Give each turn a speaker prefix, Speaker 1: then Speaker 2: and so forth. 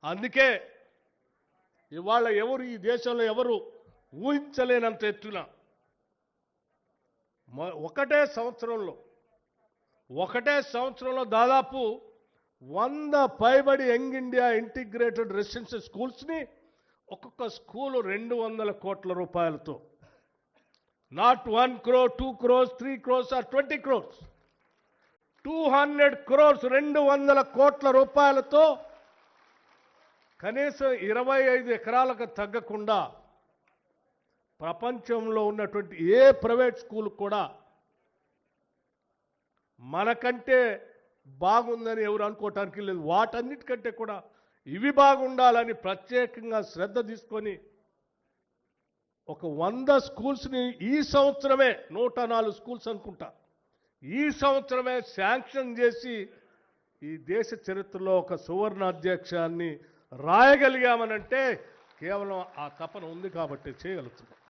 Speaker 1: అందుకే ఇవాళ ఎవరు ఈ దేశంలో ఎవరు ఊహించలేనంత ఎత్తున ఒకటే సంవత్సరంలో దాదాపు 100 పైబడి యంగ్ ఇండియా ఇంటిగ్రేటెడ్ రెసిడెన్షియల్ స్కూల్స్ని ఒక్కొక్క స్కూలు 200 కోట్ల రూపాయలతో, not 1 crore, 2 crores, 3 crores or 20 crores, 200 crores 200 కోట్ల రూపాయలతో కనీసం 25 ఎకరాలకు తగ్గకుండా ప్రపంచంలో ఉన్నటువంటి ఏ ప్రైవేట్ స్కూల్ కూడా మనకంటే బాగుందని ఎవరు అనుకోవటానికి లేదు. వాటన్నిటికంటే కూడా ఇవి బాగుండాలని ప్రత్యేకంగా శ్రద్ధ తీసుకొని ఒక 100 స్కూల్స్ని ఈ సంవత్సరమే 104 స్కూల్స్ అనుకుంటా ఈ సంవత్సరమే శాంక్షన్ చేసి ఈ దేశ చరిత్రలో ఒక సువర్ణ అధ్యక్షాన్ని రాయగలిగామనంటే కేవలం ఆ తపన ఉంది కాబట్టి చేయగలుగుతున్నాం.